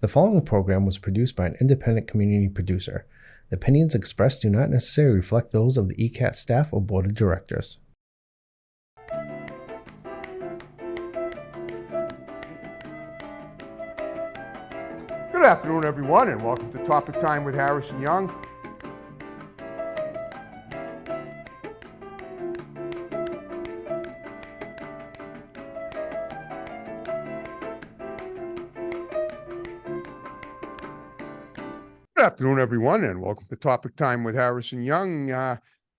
The following program was produced by an independent community producer. The opinions expressed do not necessarily reflect those of the ECAT staff or board of directors. Good afternoon, everyone, and welcome to Topic Time with Harrison Young. Good afternoon, everyone, and welcome to Topic Time with Harrison Young.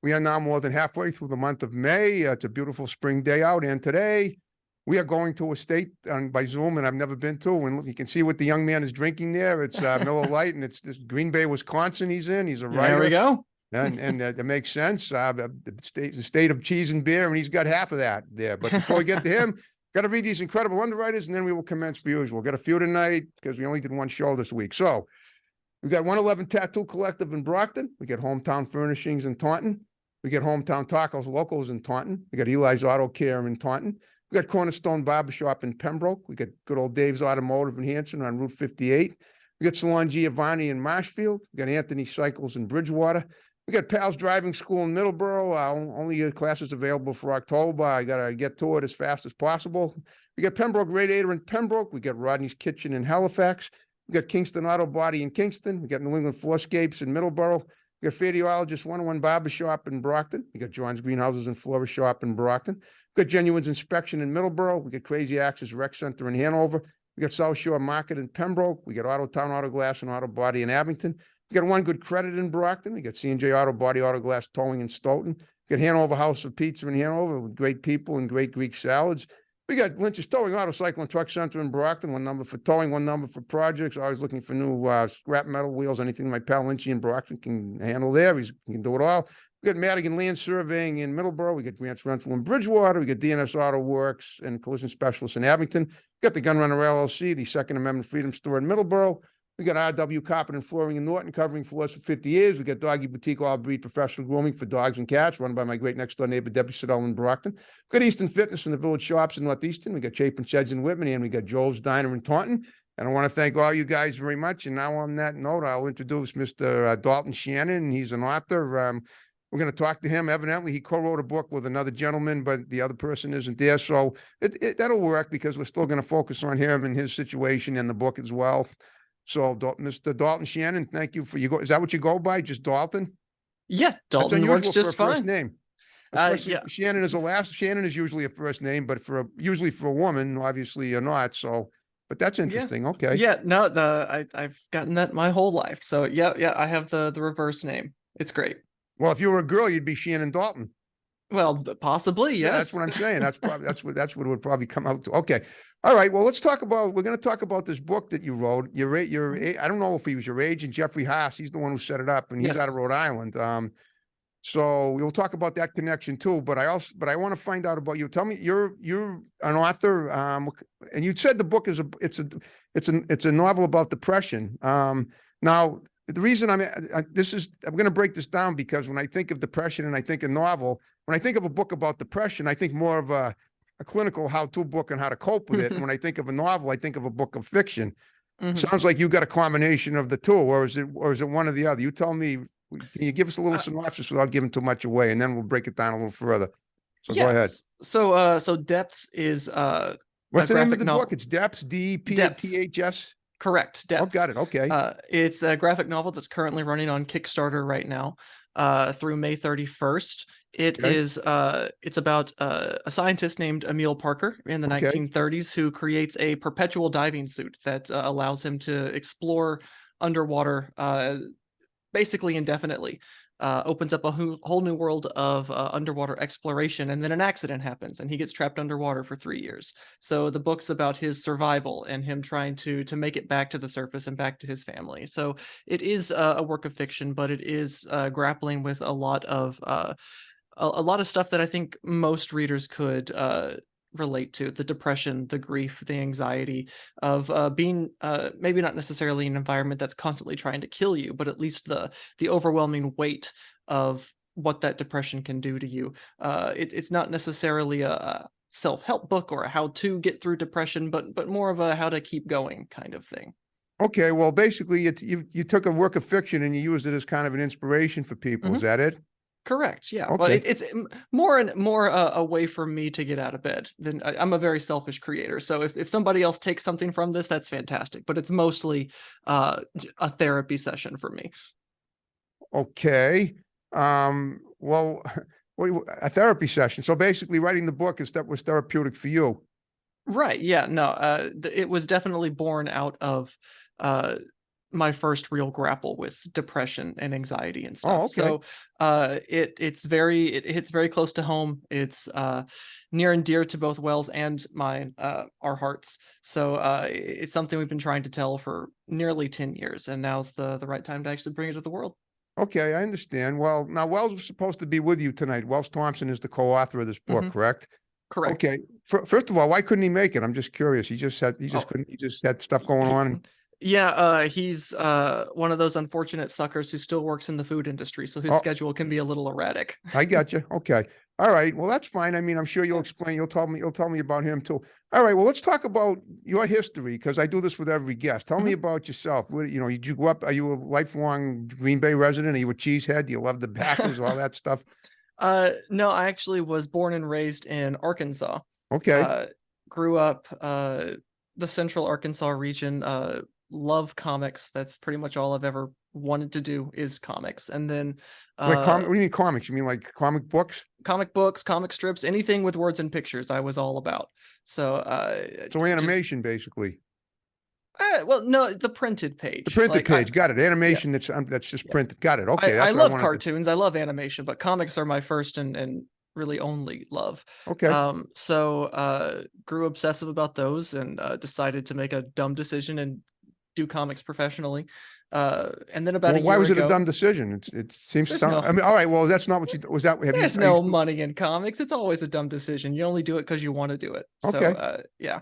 We are now more than halfway through the month of May. It's a beautiful spring day out, and today we are going to a state by Zoom, and I've never been to. And you can see what the young man is drinking there. It's Miller Lite, and it's this Green Bay, Wisconsin. He's in. He's a writer. There we go. And it makes sense. The state of cheese and beer, and he's got half of that there. But before we get to him, got to read these incredible underwriters, and then we will commence per usual. We'll get a few tonight because we only did one show this week. So we've got 111 Tattoo Collective in Brockton. We got Hometown Furnishings in Taunton. We got Hometown Tacos Locals in Taunton. We got Eli's Auto Care in Taunton. We got Cornerstone Barbershop in Pembroke. We got good old Dave's Automotive in Hanson on Route 58. We got Salon Giovanni in Marshfield. We got Anthony Cycles in Bridgewater. We got Pal's Driving School in Middleborough. Only classes available for October. I got to get to it as fast as possible. We got Pembroke Radiator in Pembroke. We got Rodney's Kitchen in Halifax. We got Kingston Auto Body in Kingston. We got New England Floorscapes in Middleborough. We got Radiologist 101 Barbershop in Brockton. We got John's Greenhouses and Florist Shop in Brockton. We got Genuine's Inspection in Middleborough. We got Crazy Axe's Rec Center in Hanover. We got South Shore Market in Pembroke. We got Autotown Auto Glass and Auto Body in Abington. We got One Good Credit in Brockton. We got C&J Auto Body Auto Glass Towing in Stoughton. We got Hanover House of Pizza in Hanover with great people and great Greek salads. We got Lynch's Towing Auto Cycle and Truck Center in Brockton. One number for towing, one number for projects. Always looking for new scrap metal wheels, anything my pal Lynchy in Brockton can handle there. He can do it all. We got Madigan Land Surveying in Middleborough. We got Grant's Rental in Bridgewater. We got DNS Auto Works and Collision Specialists in Abington. We got the Gun Runner LLC, the Second Amendment Freedom Store in Middleborough. We got RW Carpet and Flooring in Norton, covering floors for 50 years. We got Doggy Boutique All Breed Professional Grooming for dogs and cats, run by my great next door neighbor, Debbie Siddell in Brockton. We got Easton Fitness in the Village Shops in Northeastern. We got Chapin Sheds in Whitman, and we got Joel's Diner in Taunton. And I want to thank all you guys very much. And now on that note, I'll introduce Mr. Dalton Shannon. He's an author. We're going to talk to him. Evidently, he co-wrote a book with another gentleman, but the other person isn't there. So that'll work because we're still going to focus on him and his situation in the book as well. So, Mr. Dalton Shannon, thank you for is that what you go by? Just Dalton? Yeah, Dalton works just fine. First name. Yeah. Shannon is a last. Shannon is usually a first name, but usually for a woman, obviously you're not. So, but that's interesting. Yeah. Okay. Yeah, no, I've gotten that my whole life. So yeah, I have the reverse name. It's great. Well, if you were a girl, you'd be Shannon Dalton. Well, possibly, yes. Yeah, that's what I'm saying. That's probably that's what it would probably come out to. Okay. All right. Well, we're going to talk about this book that you wrote. I don't know if he was your agent, Jeffrey Haas. He's the one who set it up, and he's out of Rhode Island. So we'll talk about that connection too. But I want to find out about you. Tell me, you're an author, and you said the book is it's a novel about depression. Now, the reason I'm going to break this down because when I think of depression and I think of novel, when I think of a book about depression, I think more of a clinical how-to book on how to cope with it. And when I think of a novel, I think of a book of fiction. Mm-hmm. Sounds like you got a combination of the two, or is it one or the other? You tell me. Can you give us a little synopsis without giving too much away, and then we'll break it down a little further. So Go ahead. So Depths is what's the name of the book? It's Depths, DEPTHS. Correct. Depths. Oh, got it. Okay. It's a graphic novel that's currently running on Kickstarter right now, through May 31st. It's about a scientist named Emil Parker in the 1930s who creates a perpetual diving suit that allows him to explore underwater basically indefinitely. Opens up a whole new world of underwater exploration, and then an accident happens and he gets trapped underwater for 3 years. So the book's about his survival and him trying to make it back to the surface and back to his family. So it is a work of fiction, but it is grappling with a lot of stuff that I think most readers could relate to: the depression, the grief, the anxiety of being maybe not necessarily in an environment that's constantly trying to kill you, but at least the overwhelming weight of what that depression can do to you. It's not necessarily a self-help book or a how to get through depression, but more of a how to keep going kind of thing. Okay, well, basically, you took a work of fiction and you used it as kind of an inspiration for people. Is that it? Correct. Yeah. Well, Okay. it's more and more a way for me to get out of bed. Than I'm a very selfish creator. So if somebody else takes something from this, that's fantastic. But it's mostly a therapy session for me. Okay. Well, a therapy session. So basically, writing the book was therapeutic for you. Right. Yeah. No. It was definitely born out of uh my first real grapple with depression and anxiety and Oh, stuff. okay. So it hits very close to home. It's near and dear to both Wells and mine, our hearts. So it's something we've been trying to tell for nearly 10 years, and now's the right time to actually bring it to the world. Okay, I understand. Well, now Wells was supposed to be with you tonight. Wells Thompson is the co-author of this book, correct? Correct. Okay. First of all, why couldn't he make it? I'm just curious. He just Oh, couldn't. He just had stuff going on. yeah, he's one of those unfortunate suckers who still works in the food industry, so his Oh, schedule can be a little erratic. I got you. Okay. All right. Well, that's fine. I mean, I'm sure you'll Yeah. explain. You'll tell me about him too. All right. Well, let's talk about your history because I do this with every guest. Tell me about yourself. What, did you grow up? Are you a lifelong Green Bay resident? Are you a cheesehead? Do you love the Packers? All that stuff? No, I actually was born and raised in Arkansas. Okay. Grew up the central Arkansas region. Love comics. That's pretty much all I've ever wanted to do is comics. And then Like what do you mean comics? You mean like comic books? comic books, comic strips, anything with words and pictures, I was all about. So So animation, basically. well, no, the printed page. The printed page. Got it. Yeah, Animation. That's just printed. Got it. Okay. I That's what I love wanted cartoons. I love animation, but comics are my first and really only love. Okay. So grew obsessive about those and decided to make a dumb decision and do comics professionally. And then about a why year was it a ago, dumb decision? It seems to there's sound. no I mean, all right. Well, that's not what you was that. Have you? there's are you no still- money in comics. It's always a dumb decision. You only do it because you want to do it. So Okay. yeah.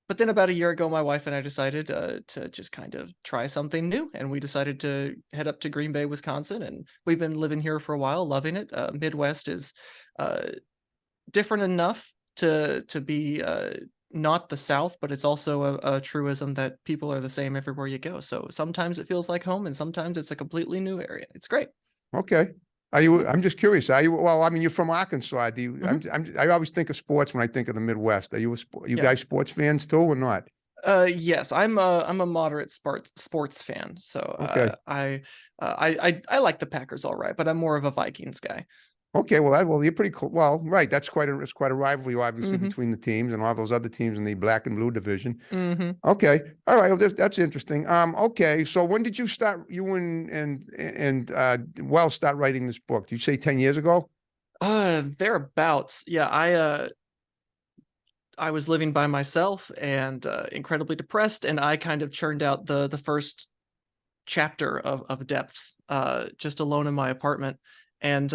But then about a year ago, my wife and I decided to just kind of try something new, and we decided to head up to Green Bay, Wisconsin, and we've been living here for a while, loving it. Midwest is different enough to be not the South, but it's also a truism that people are the same everywhere you go. So sometimes it feels like home, and sometimes it's a completely new area. It's great. Okay. Are you? I'm just curious. Are you? Well, I mean, you're from Arkansas. Do you? I always think of sports when I think of the Midwest. Are you? You Yeah. guys sports fans too, or not? Yes, I'm a moderate sports fan. So Okay. I like the Packers all right, but I'm more of a Vikings guy. Okay. Well, you're pretty cool. Well, right. It's quite a rivalry, obviously, between the teams and all those other teams in the black and blue division. Okay. All right. Well, that's interesting. Okay. So when did you start? You and Wells start writing this book? Did you say 10 years ago? Thereabouts. Yeah, I was living by myself and incredibly depressed, and I kind of churned out the first chapter of Depths just alone in my apartment, and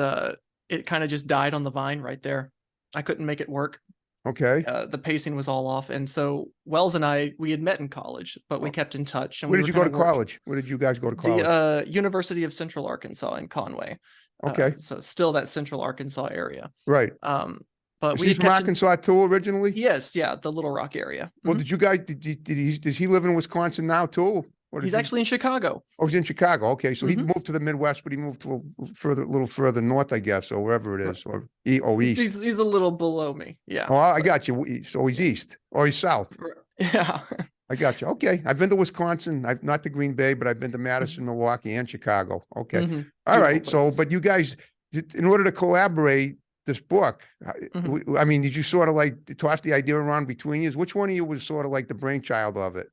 it kind of just died on the vine right there. I couldn't make it work. Okay. The pacing was all off, and so Wells and we had met in college, but we kept in touch. And Where we did you were go to kind of college? Where did you guys go to college? The University of Central Arkansas in Conway. Okay. So still that Central Arkansas area. Right. But Is we he had from Arkansas too originally? Yes, yeah, the Little Rock area. Well, did you guys? Does he live in Wisconsin now too? Or He's actually in Chicago. Oh, he's in Chicago. Okay, so he moved to the Midwest, but he moved to a little further north, I guess, or wherever it is, or east. He's a little below me. Yeah. Oh, I got you. So he's east or he's south. Yeah. I got you. Okay, I've been to Wisconsin. I've not to Green Bay, but I've been to Madison, Milwaukee, and Chicago. Okay, all right. So, but you guys, in order to collaborate this book, I mean, did you sort of like toss the idea around between you? Which one of you was sort of like the brainchild of it?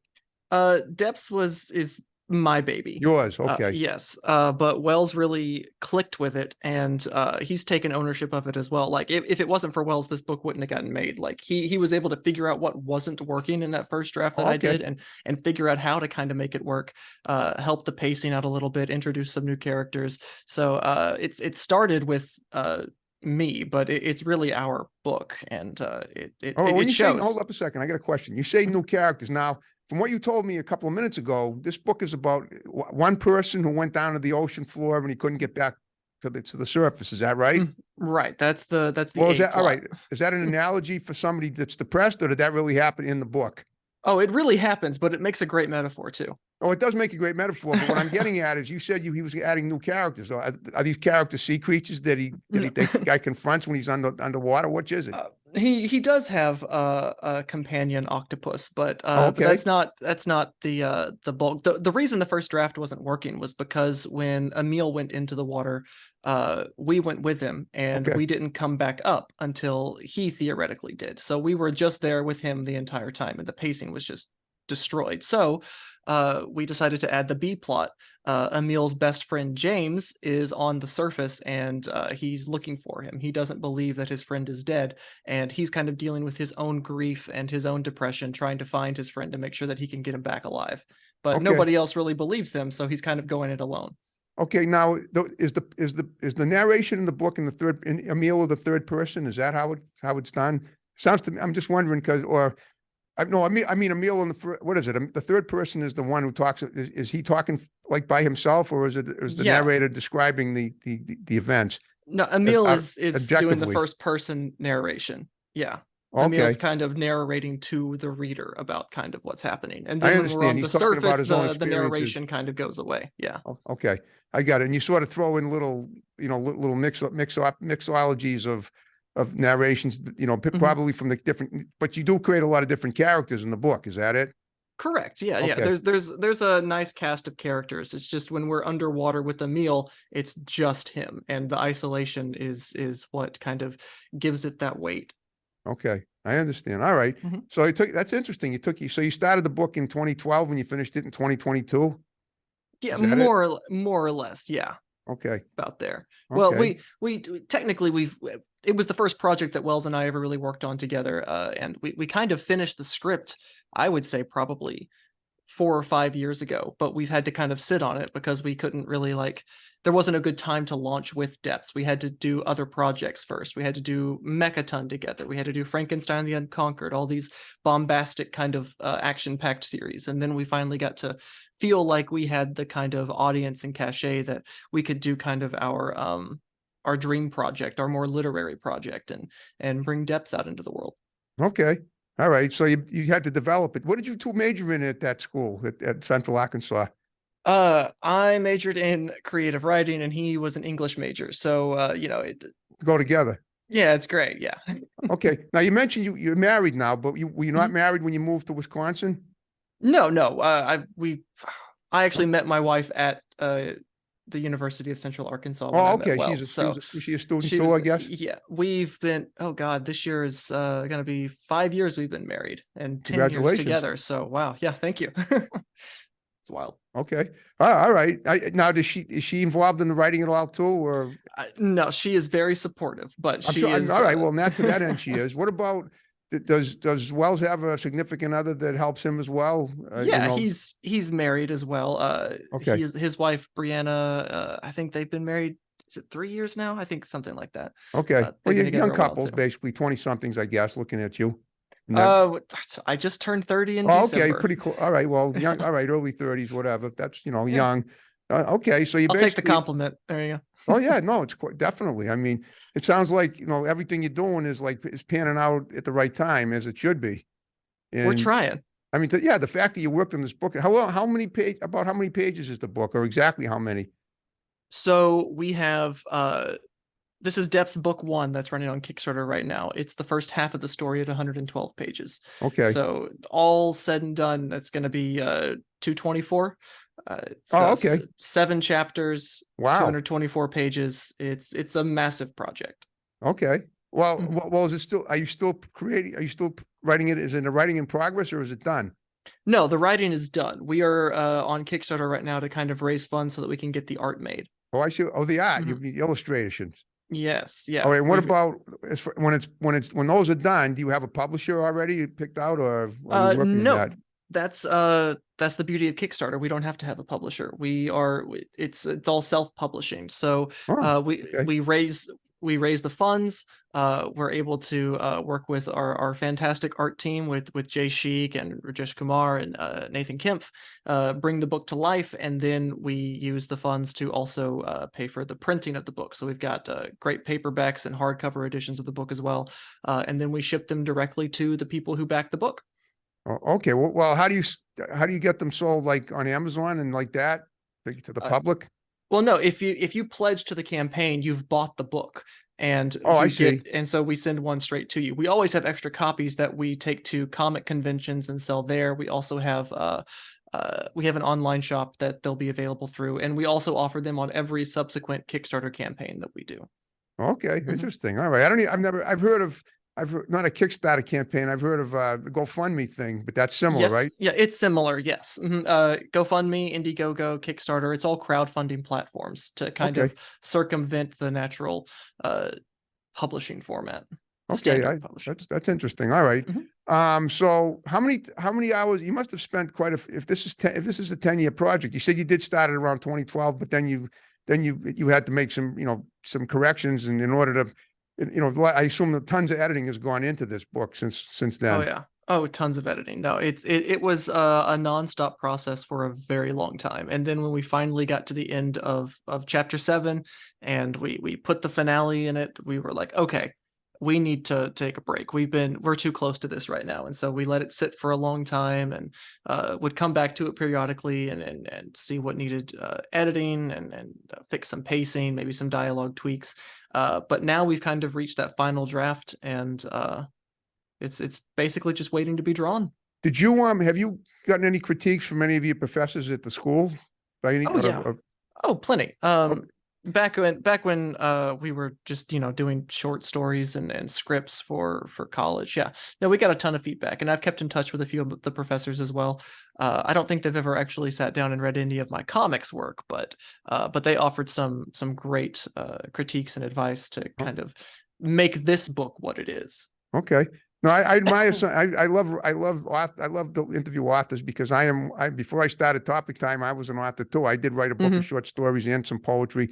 Depths is my baby. Yours, okay. Yes. But Wells really clicked with it, and he's taken ownership of it as well. Like if it wasn't for Wells, this book wouldn't have gotten made. Like he was able to figure out what wasn't working in that first draft that I did and figure out how to kind of make it work, help the pacing out a little bit, introduce some new characters. So it started with me, but it's really our book, and it shows. Hold up a second, I got a question. You say new characters. Now, from what you told me a couple of minutes ago, this book is about one person who went down to the ocean floor and he couldn't get back to the surface. Is that right? Right. That's the well, is that all right? Is that an analogy for somebody that's depressed, or did that really happen in the book? Oh, it really happens, but it makes a great metaphor too. Oh, it does make a great metaphor, but what I'm getting at is you said he was adding new characters. Are these characters sea creatures that the guy confronts when he's underwater? Which is it? He does have a companion octopus, but Oh, but okay. that's not the bulk. The reason the first draft wasn't working was because when Emil went into the water, we went with him, and Okay. we didn't come back up until he theoretically did. So we were just there with him the entire time, and the pacing was just destroyed. So we decided to add the B plot. Emil's best friend James is on the surface, and he's looking for him. He doesn't believe that his friend is dead, and he's kind of dealing with his own grief and his own depression, trying to find his friend to make sure that he can get him back alive. But Okay. nobody else really believes him, so he's kind of going it alone. Okay. Now, is the narration in the book in the third in Emil the third person? Is that how it's done? Sounds to me. I'm just wondering no, I mean Emil in what is it? The third person is the one who talks. Is he talking like by himself, or is the Yeah. narrator describing the events? No, Emil is doing the objectively? first person narration. Yeah. Okay. Emil's kind of narrating to the reader about kind of what's happening. And I then when we're on understand. the He's talking about surface, his own the experiences. narration kind of goes away. Yeah. Oh, okay, I got it. And you sort of throw in little, little mixologies of narrations, probably from the different, but you do create a lot of different characters in the book. Is that it? Correct. Yeah, yeah. Okay. There's a nice cast of characters. It's just when we're underwater with Emil, it's just him, and the isolation is what kind of gives it that weight. Okay, I understand. All right. Mhm. So that's interesting. So you started the book in 2012 and you finished it in 2022. Yeah, Is that it? more or less. Yeah, Okay. about there. Well, Okay. we technically it was the first project that Wells and I ever really worked on together, and we kind of finished the script. I would say probably 4 or 5 years ago, but we've had to kind of sit on it because we couldn't really there wasn't a good time to launch with Depths. We had to do other projects first. We had to do Mechaton together. We had to do Frankenstein the Unconquered, all these bombastic kind of action-packed series. And then we finally got to feel like we had the kind of audience and cachet that we could do kind of our dream project, our more literary project, and bring Depths out into the world. Okay. All right. So you had to develop it. What did you two major in at that school at Central Arkansas? I majored in creative writing, and he was an English major. So, Go together. yeah, it's great. Yeah. Okay. Now you mentioned you're married now, but were you not Mhm. married when you moved to Wisconsin? No, no. I actually met my wife at the University of Central Arkansas when Oh, I okay. met Wells. So Was she a student she too, was, I guess? yeah. We've been, oh God, this year is gonna be 5 years we've been married and 10 years Congratulations. together. So wow, yeah, thank you. It's wild. Okay. All right. Now, is she involved in the writing at all too, or? No, she is very supportive, but I'm she sure. is All right. Well, not to that end, she is. What about? Does Wells have a significant other that helps him as well? Yeah, he's married as well. Okay. His wife Brianna. I think they've been married. Is it 3 years now? I think something like that. Okay. Well, They've been you're young together a while, couples, too. basically 20-somethings, I guess, looking at you. And that- I just turned 30 in oh, okay. December. Pretty cool. All right. Well, young. All right. Early 30s, whatever. That's, young. Okay. So you I'll take the basically. compliment. There you go. Oh yeah, no, it's quite definitely. I mean, it sounds like, everything you're doing is panning out at the right time, as it should be. We're And trying. I mean, yeah, the fact that you worked on this book, how many pages is the book, or exactly how many? So we have this is Depths book 1 that's running on Kickstarter right now. It's the first half of the story at 112 pages. Okay. So all said and done, that's going to be 224. Okay. 7 chapters, Wow. 224 pages. It's a massive project. Okay. Well, Mhm. well, is it still? Are you still creating? Are you still writing it? Is it a writing in progress, or is it done? No, the writing is done. We are on Kickstarter right now to kind of raise funds so that we can get the art made. Oh, I see. Oh, the art, Mhm. the illustrations. Yes, yeah. All right. And what about when those are done? Do you have a publisher already picked out, or are you working on No. that? That's the beauty of Kickstarter. We don't have to have a publisher. It's all self-publishing. So Oh, we okay. we raise the funds. We're able to work with our fantastic art team with Jay Sheik and Rajesh Kumar and Nathan Kempf, bring the book to life, and then we use the funds to also pay for the printing of the book. So we've got great paperbacks and hardcover editions of the book as well, and then we ship them directly to the people who back the book. Okay. Well, how do you get them sold, like on Amazon and like that to the public? Well, no, if you pledge to the campaign, you've bought the book, and Oh, I you see. get, and so we send one straight to you. We always have extra copies that we take to comic conventions and sell there. We also have we have an online shop that they'll be available through, and we also offer them on every subsequent Kickstarter campaign that we do. Okay, Mhm. interesting. All right. I've heard, not a Kickstarter campaign. I've heard of the GoFundMe thing, but that's similar, Yes, right? yeah, it's similar. Yes, GoFundMe, Indiegogo, Kickstarter. It's all crowdfunding platforms to kind Okay. of circumvent the natural uh, publishing format, the Okay. standard publishing. That's interesting. All right. Mhm. So how many hours you must have spent if this is if this is a 10-year project, you said you did start it around 2012, but then you had to make some, some corrections, and in order to, I assume that tons of editing has gone into this book since Oh then. yeah. Oh, tons of editing. No, it was a nonstop process for a very long time. And then when we finally got to the end of chapter 7 and we put the finale in it, we were like, okay, we need to take a break. We're too close to this right now. And so we let it sit for a long time and would come back to it periodically and see what needed editing and fix some pacing, maybe some dialogue tweaks. But now we've kind of reached that final draft, and it's basically just waiting to be drawn. Did you have you gotten any critiques from any of your professors at the school by any Oh yeah. Oh, plenty. Back when we were just, doing short stories and scripts for college. Yeah. No, we got a ton of feedback, and I've kept in touch with a few of the professors as well. I don't think they've ever actually sat down and read any of my comics work, but they offered some great critiques and advice to kind of make this book what it is. Okay. No, I admire some. I love the interview authors, because before I started Topic Time, I was an author too. I did write a book of short stories and some poetry.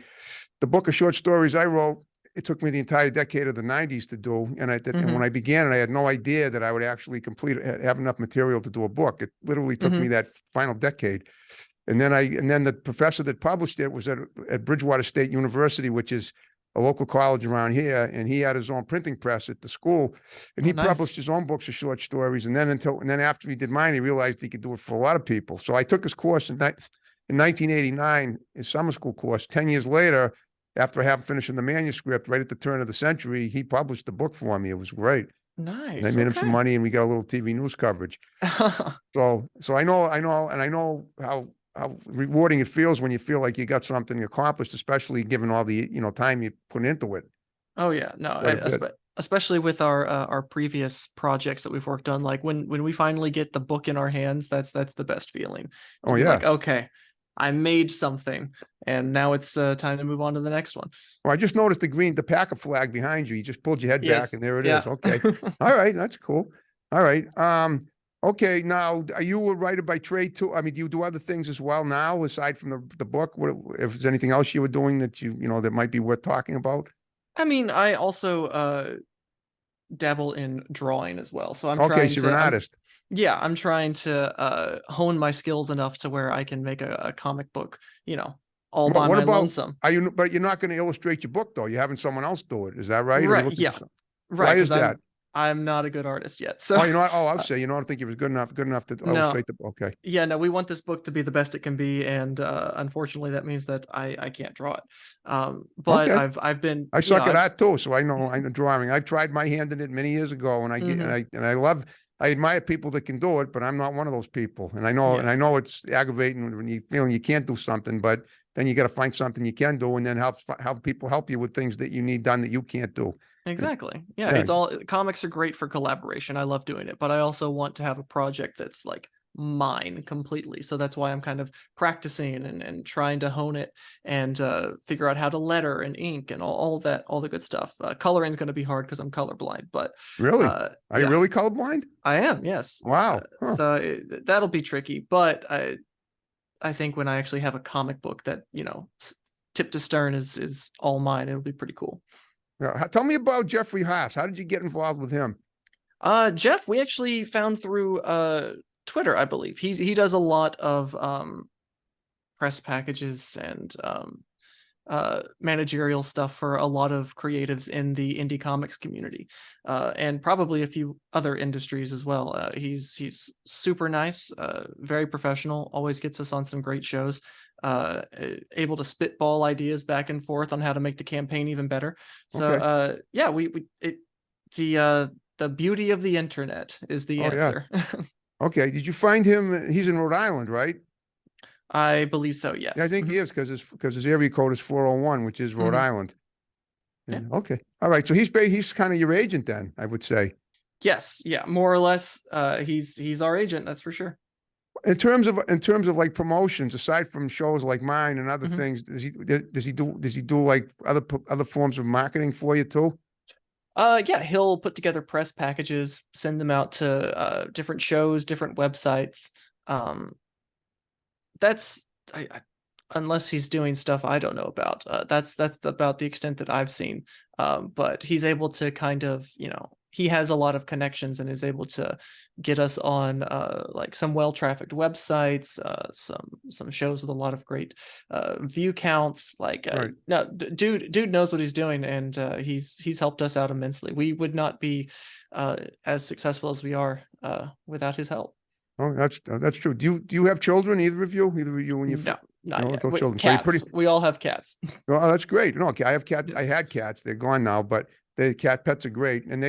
The book of short stories I wrote, it took me the entire decade of the 90s to do. And and when I began it, I had no idea that I would actually have enough material to do a book. It literally took me that final decade. And then the professor that published it was at Bridgewater State University, which is a local college around here, and he had his own printing press at the school, and he published his own books of short stories. And then after he did mine, he realized he could do it for a lot of people. So I took his course in 1989, his summer school course. 10 years later, after I have finishing the manuscript, right at the turn of the century, he published the book for me. It was great. Nice. And I made him some money, and we got a little TV news coverage. So I know how rewarding it feels when you feel like you got something accomplished, especially given all the, time you put into it. Oh yeah, no, especially with our previous projects that we've worked on. Like when we finally get the book in our hands, that's the best feeling. Oh yeah. Like, okay, I made something, and now it's time to move on to the next one. Well, I just noticed the Packer flag behind you. You just pulled your head back, and there it is. Okay. All right, that's cool. All right. Okay, now, are you a writer by trade too? I mean, do you do other things as well now, aside from the book? If there's anything else you were doing that that might be worth talking about? I mean, I also dabble in drawing as well. So Okay, so you're an artist. Yeah, I'm trying to hone my skills enough to where I can make a comic book, all by my lonesome. But you're not going to illustrate your book, though. You're having someone else do it. Is that right? Right, yeah. Right. Why is that? I'm not a good artist yet. So I'll say, I don't think you was good enough to illustrate the book. Okay. Yeah, no, we want this book to be the best it can be, and unfortunately that means that I can't draw it. But okay. I've been I suck at that too, so I know drawing. I've tried my hand in it many years ago, and I admire people that can do it, but I'm not one of those people. And I know it's aggravating when you feel you can't do something, but then you got to find something you can do, and then have people help you with things that you need done that you can't do. Exactly. Yeah, it's all comics are great for collaboration. I love doing it, but I also want to have a project that's like mine completely. So that's why I'm kind of practicing and trying to hone it and figure out how to letter and ink and all that, all the good stuff. Coloring is going to be hard because I'm colorblind, but really, are you really colorblind? I am. Yes. Wow. So that'll be tricky, but I think when I actually have a comic book that tip to stern is all mine, it'll be pretty cool. Tell me about Jeffrey Haas. How did you get involved with him? Jeff, we actually found through Twitter, I believe. He does a lot of press packages and managerial stuff for a lot of creatives in the indie comics community, and probably a few other industries as well. He's super nice, very professional, always gets us on some great shows, able to spitball ideas back and forth on how to make the campaign even better. So yeah, the beauty of the internet is the answer. Okay. Did you find him? He's in Rhode Island, right? I believe so, yes. I think he is, because his area code is 401, which is Rhode Island. Yeah. Okay. All right. So he's kind of your agent then, I would say. Yes. Yeah. More or less. He's our agent. That's for sure. In terms of like promotions, aside from shows like mine and other things, does he do like other forms of marketing for you too? Yeah, he'll put together press packages, send them out to different shows, different websites. That's unless he's doing stuff I don't know about. That's about the extent that I've seen. But he's able to kind of, he has a lot of connections and is able to get us on like some well-trafficked websites, some shows with a lot of great view counts. Like no, dude knows what he's doing, and he's helped us out immensely. We would not be as successful as we are without his help. Oh, that's true. Do you have children? Either of you and your No, not yet. children. Cats. So we all have cats. Oh, that's great. No, okay. I have cats. I had cats. They're gone now, but the cat pets are great. And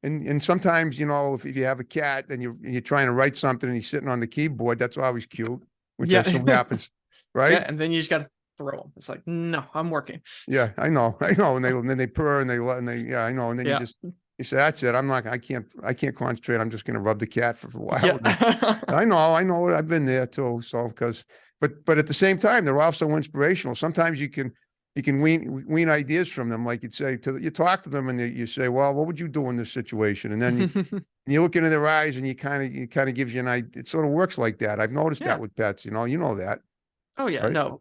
and sometimes, if you have a cat and you're trying to write something and he's sitting on the keyboard, that's always cute, which so happens, right? Yeah, and then you just got to throw them. It's like, no, I'm working. Yeah, I know. And then they purr and I know. And then you say, that's it. I can't concentrate. I'm just going to rub the cat for a while. Yeah. I know. I've been there too. So, but at the same time, they're also inspirational. Sometimes you can wean ideas from them. Like you talk to them and you say, well, what would you do in this situation? And then you look into their eyes and you kind of gives you an idea. It sort of works like that. I've noticed that with pets, you know that. Oh yeah, right? No.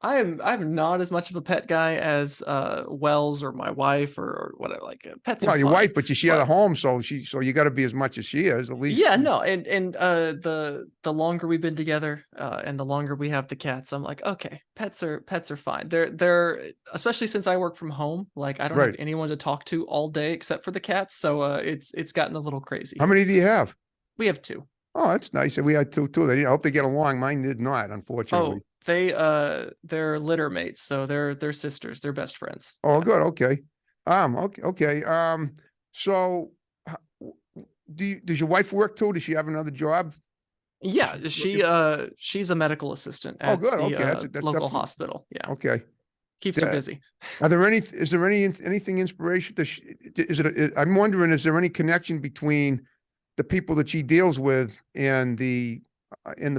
I'm not as much of a pet guy as Wells or my wife or whatever. Like pets. Well, are your fun, wife, but you share the home, so you got to be as much as she is, at least. Yeah, no, and the longer we've been together, and the longer we have the cats, I'm like, okay, pets are fine. They're especially since I work from home. Like I don't have anyone to talk to all day except for the cats, so it's gotten a little crazy. How many do you have? We have 2. Oh, that's nice. We had 2 too. I hope they get along. Mine did not, unfortunately. Oh, they're litter mates, so they're sisters. They're best friends. Oh, good. Okay. Okay. So does your wife work too? Does she have another job? Yeah, she's a medical assistant at the local hospital. Yeah. Okay. Keeps her busy. Is there anything inspiration? I'm wondering, is there any connection between the people that she deals with and the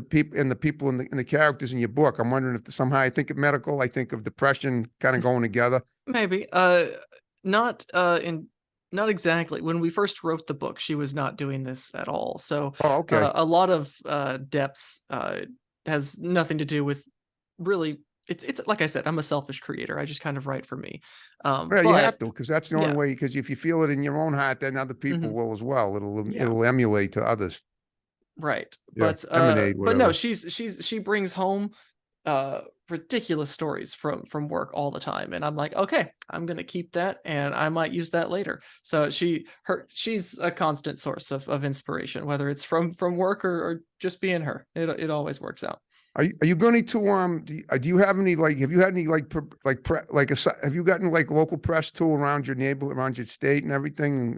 people in the characters in your book? I'm wondering if somehow I think of medical, I think of depression kind of going together. Maybe. Not exactly. When we first wrote the book, she was not doing this at all. So a lot of depths has nothing to do with really. It's like I said, I'm a selfish creator. I just kind of write for me. Well, you have to, because that's the only way. Because if you feel it in your own heart, then other people will as well. It'll emulate to others. Right. Yeah, but no, she brings home ridiculous stories from work all the time, and I'm like, okay, I'm gonna keep that and I might use that later. So she's a constant source of inspiration, whether it's from work or just being her. It always works out. Are you going to do you have any have you had any have you gotten like local press too around your neighborhood, around your state and everything?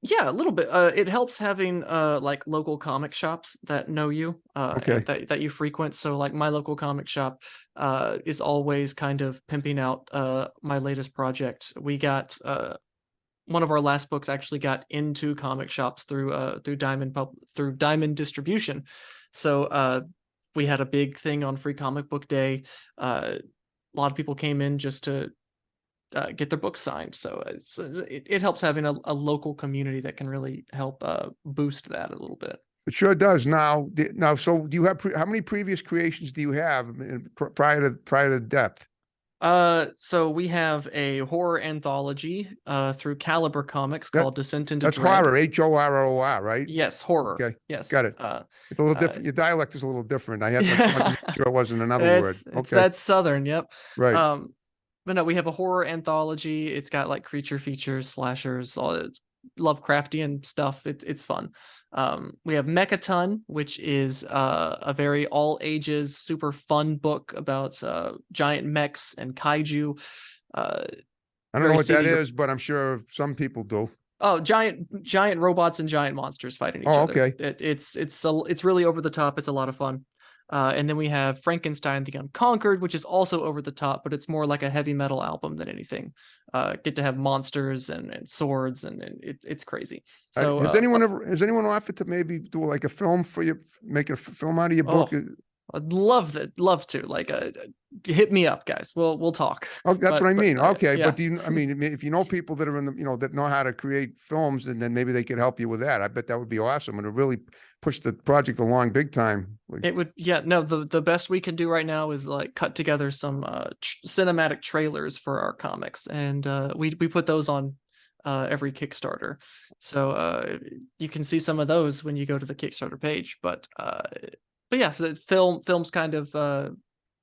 Yeah, a little bit. It helps having like local comic shops that know you, that you frequent. So like my local comic shop is always kind of pimping out my latest project. We got one of our last books actually got into comic shops through Diamond Distribution. So we had a big thing on Free Comic Book Day. A lot of people came in just to get their books signed. So it helps having a local community that can really help boost that a little bit. It sure does. Now, so do you have how many previous creations do you have prior to Depth? So we have a horror anthology through Caliber Comics That called Descent into that's Dread. horror, Horror, right? Yes, horror. Okay, Yes. got it. It's a little Uh, different. Your dialect is a little different. I just wanted to make sure it wasn't another word. it's Okay, that Southern, yep. right. But no, we have a horror anthology. It's got like creature features, slashers, all Lovecraftian stuff. It's fun. We have Mechaton, which is a very all ages, super fun book about giant mechs and kaiju. I don't know Very what that city. is, but I'm sure some people do. Oh, giant robots and giant monsters fighting each Oh, other. okay. It's really over the top. It's a lot of fun. And then we have Frankenstein the Unconquered, which is also over the top, but it's more like a heavy metal album than anything. Get to have monsters and swords, and it's crazy. So Has anyone offered to maybe do like a film for you, make a film out of your book? I'd love to. Like, hit me up, guys. We'll talk. Oh, that's what I mean. Okay, yeah. but I mean, if you know people that are in the, that know how to create films, and then maybe they could help you with that. I bet that would be awesome, and it really push the project along big time. It would, yeah. No, the best we can do right now is like cut together some cinematic trailers for our comics, and we put those on every Kickstarter, so you can see some of those when you go to the Kickstarter page. But yeah, film's kind of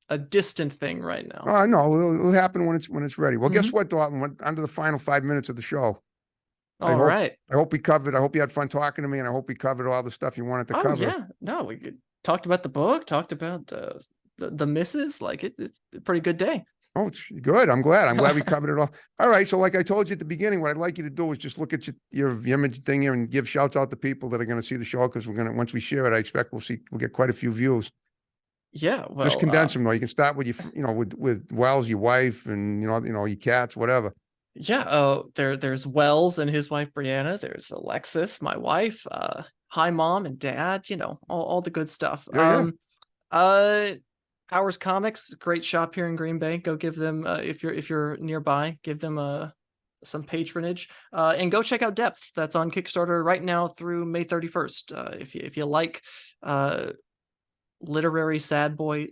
a distant thing right now. Oh, no, it'll happen when it's ready. Well, guess what, Dalton? We're under the final 5 minutes of the show. All right. I hope we covered. I hope you had fun talking to me, and I hope we covered all the stuff you wanted to cover. Yeah, no, we talked about the book, talked about the misses. Like it's a pretty good day. Oh, it's good. I'm glad we covered it all. All right. So like I told you at the beginning, what I'd like you to do is just look at your image thing here and give shouts out to people that are going to see the show. Cause once we share it, I expect we'll get quite a few views. Yeah. Well, just condense them though. You can start with with Wells, your wife, and your cats, whatever. Yeah. There's Wells and his wife, Brianna. There's Alexis, my wife, hi mom and dad, all the good stuff. Yeah. Powers Comics, great shop here in Green Bay. Go give them if you're nearby, give them some patronage, and go check out Depths. That's on Kickstarter right now through May 31st. If you like literary sad boy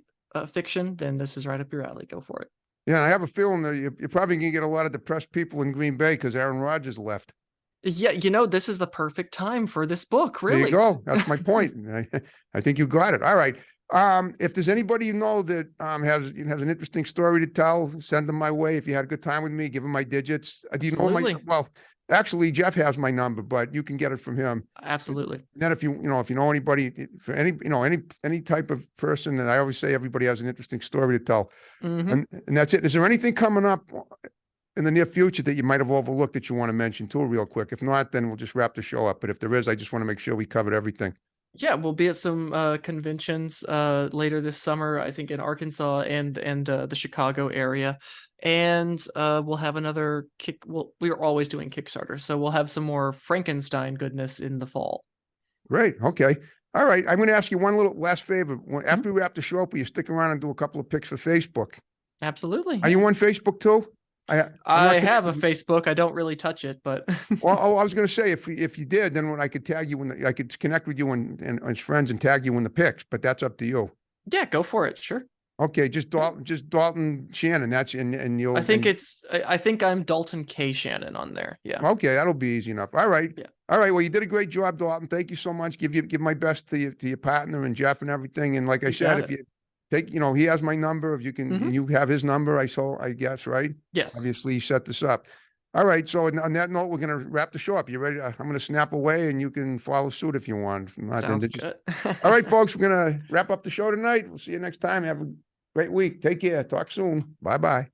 fiction, then this is right up your alley. Go for it. Yeah, I have a feeling that you're probably gonna get a lot of depressed people in Green Bay because Aaron Rodgers left. Yeah, this is the perfect time for this book. Really, there you go. That's my point. I think you got it. All right. If there's anybody you know that has an interesting story to tell, send them my way. If you had a good time with me, give them my digits. Do you know well, actually, Jeff has my number, but you can get it from him. Absolutely. And then if you know anybody, for any type of person, and I always say everybody has an interesting story to tell. And that's it. Is there anything coming up in the near future that you might have overlooked that you want to mention too, real quick? If not, then we'll just wrap the show up. But if there is, I just want to make sure we covered everything. Yeah, we'll be at some conventions later this summer, I think in Arkansas and the Chicago area, and we'll have another we're always doing Kickstarter, so we'll have some more Frankenstein goodness in the fall. Great. Okay. All right. I'm going to ask you one little last favor. After we wrap the show up, will you stick around and do a couple of pics for Facebook? Absolutely. Are you on Facebook too? I have a Facebook. I don't really touch it, but well, I was going to say if you did, then I could tag you I could connect with you and as friends and tag you in the pics. But that's up to you. Yeah, go for it. Sure. Okay, just Dalton Shannon. That's and you'll. I think I'm Dalton K Shannon on there. Yeah. Okay, that'll be easy enough. All right. Yeah. All right. Well, you did a great job, Dalton. Thank you so much. Give my best to your partner and Jeff and everything. And like I said, if you take, he has my number. If you can, you have his number. I guess, right? Yes. Obviously, he set this up. All right. So on that note, we're going to wrap the show up. You ready? I'm going to snap away and you can follow suit if you want. If not, sounds good. All right, folks, we're going to wrap up the show tonight. We'll see you next time. Have a great week. Take care. Talk soon. Bye-bye.